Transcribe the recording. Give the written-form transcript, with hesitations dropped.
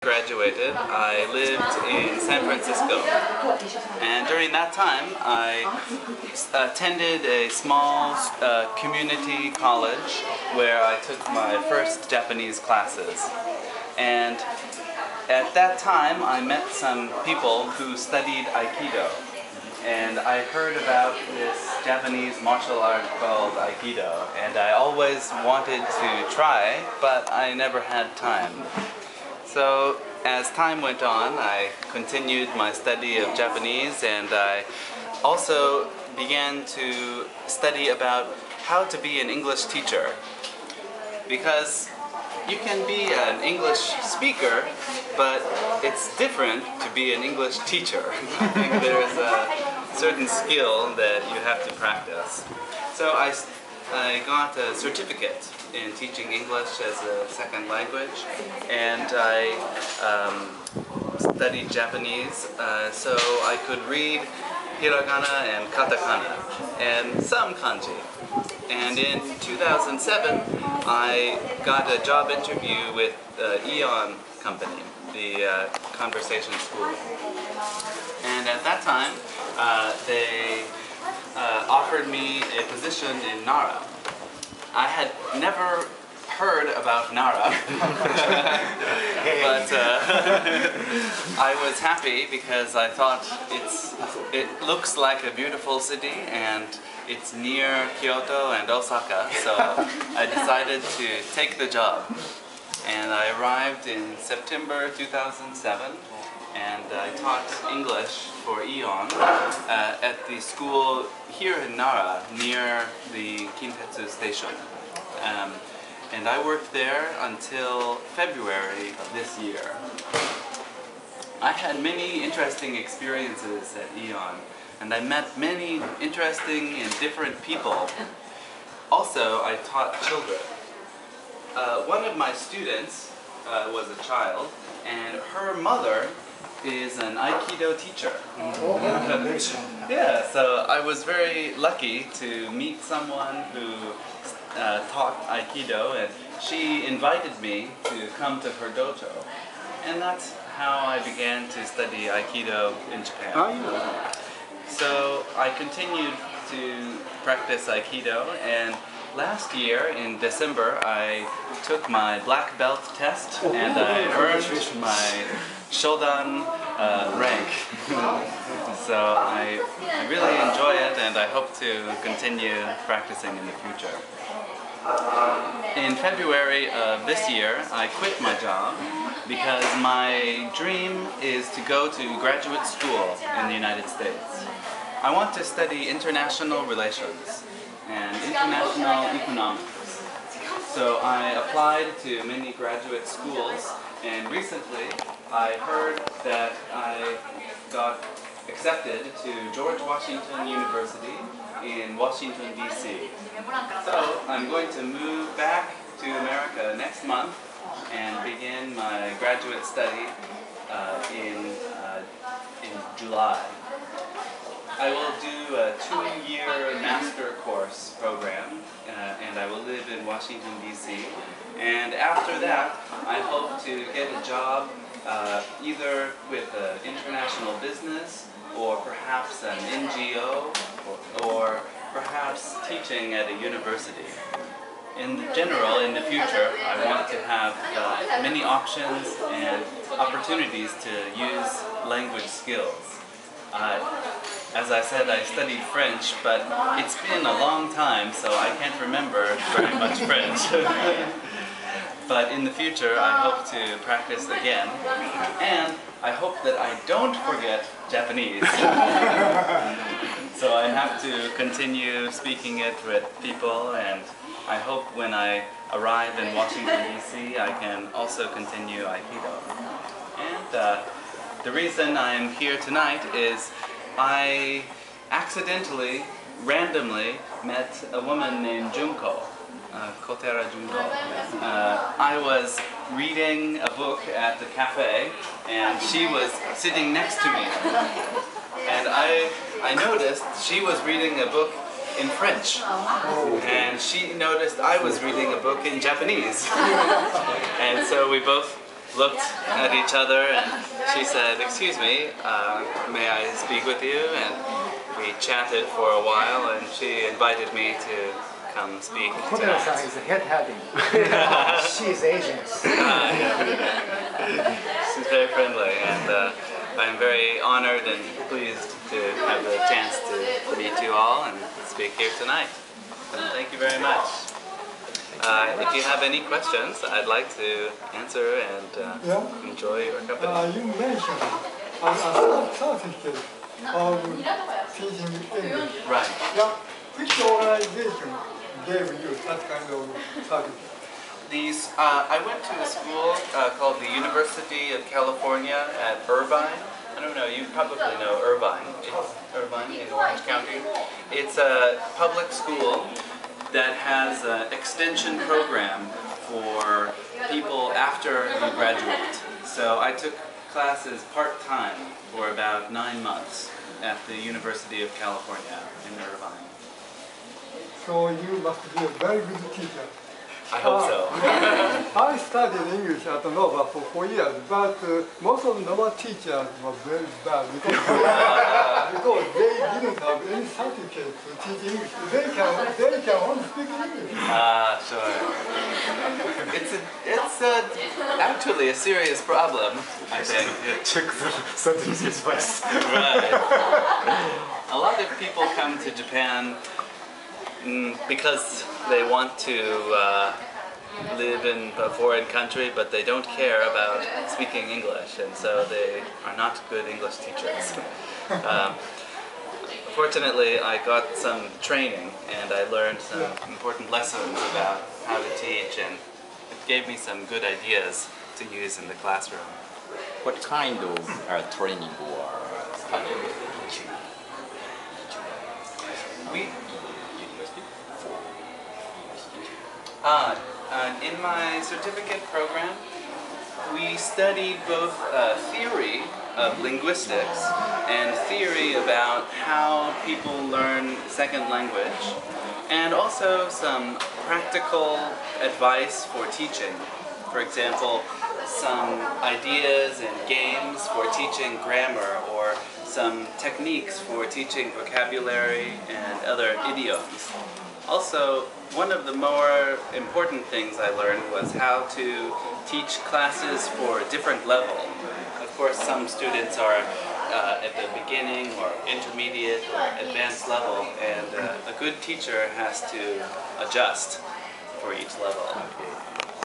Graduated, I lived in San Francisco, and during that time I attended a small community college where I took my first Japanese classes. And at that time I met some people who studied Aikido, and I heard about this Japanese martial art called Aikido, and I always wanted to try, but I never had time. So as time went on, I continued my study of Japanese, and I also began to study about how to be an English teacher. Because you can be an English speaker, but it's different to be an English teacher. I think there's a certain skill that you have to practice. So I got a certificate in teaching English as a second language, and I studied Japanese so I could read hiragana and katakana and some kanji. And in 2007 I got a job interview with Aeon Company, the conversation school. And at that time they offered me a position in Nara. I had never heard about Nara, but I was happy because I thought it looks like a beautiful city and it's near Kyoto and Osaka, so I decided to take the job. And I arrived in September 2007, and I taught English for Aeon at the school here in Nara, near the Kintetsu station. And I worked there until February of this year. I had many interesting experiences at Aeon, and I met many interesting and different people. Also, I taught children. One of my students was a child, and her mother is an Aikido teacher. Yeah, so I was very lucky to meet someone who taught Aikido, and she invited me to come to her dojo. And that's how I began to study Aikido in Japan. So I continued to practice Aikido, and last year in December I took my black belt test and I earned my Shodan rank. So I really enjoy it, and I hope to continue practicing in the future. In February of this year, I quit my job because my dream is to go to graduate school in the United States. I want to study international relations and international economics. So I applied to many graduate schools, and recently I heard that I got accepted to George Washington University in Washington, D.C. So I'm going to move back to America next month and begin my graduate study in July. I will do a 2-year master course program, and I will live in Washington, D.C. And after that, I hope to get a job either with international business, or perhaps an NGO, or perhaps teaching at a university. In general, in the future, I want to have many options and opportunities to use language skills. As I said, I studied French, but it's been a long time, so I can't remember very much French. But in the future, I hope to practice again, and I hope that I don't forget Japanese. So I have to continue speaking it with people, and I hope when I arrive in Washington, D.C., I can also continue Aikido. And the reason I'm here tonight is I accidentally, randomly, met a woman named Junko. Kotera Junko. I was reading a book at the cafe, and she was sitting next to me. And I noticed she was reading a book in French, and she noticed I was reading a book in Japanese. And so we both looked at each other and she said, "Excuse me, may I speak with you?" And we chatted for a while and she invited me to come speak tonight. Hotel-san is head-heading. She is Asian. She's very friendly, and I'm very honored and pleased to have the chance to meet you all and speak here tonight. And thank you very much. If you have any questions, I'd like to answer and enjoy your company. You mentioned a certificate of teaching English. Right. Yeah. Which organization gave you that kind of certificate? I went to a school called the University of California at Irvine. I don't know, you probably know Irvine. It's Irvine in Orange County. It's a public school that has an extension program for people after you graduate. So I took classes part-time for about 9 months at the University of California in Irvine. So you must be a very good teacher. I hope so. I studied English at Nova for 4 years, but most of Nova teachers were very bad because they didn't have any certificate to teach English. They can only speak English. Sure. It's actually a serious problem, I think. Check the sentences first. Right. A lot of people come to Japan because they want to live in a foreign country, but they don't care about speaking English, and so they are not good English teachers. Fortunately, I got some training, and I learned some important lessons about how to teach, and it gave me some good ideas to use in the classroom. What kind of training or study? In my certificate program, we studied both theory of linguistics and theory about how people learn second language, and also some practical advice for teaching. For example, some ideas and games for teaching grammar, or some techniques for teaching vocabulary and other idioms. Also, one of the more important things I learned was how to teach classes for different levels. Of course, some students are at the beginning or intermediate or advanced level, and a good teacher has to adjust for each level. Okay.